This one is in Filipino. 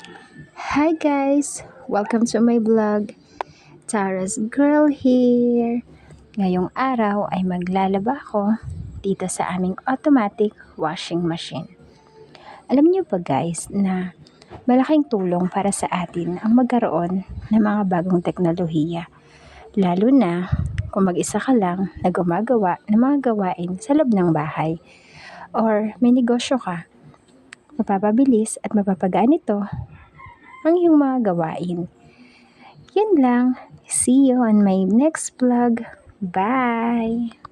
Hi guys! Welcome to my vlog. Tara's Girl here. Ngayong araw ay maglalaba ako dito sa aming automatic washing machine. Alam niyo ba guys na malaking tulong para sa atin ang magkaroon ng mga bagong teknolohiya. Lalo na kung mag-isa ka lang na gumagawa ng mga gawain sa loob ng bahay or may negosyo ka. Mapapabilis at mapapagaan ito ang iyong mga gawain. Yan lang. See you on my next vlog. Bye!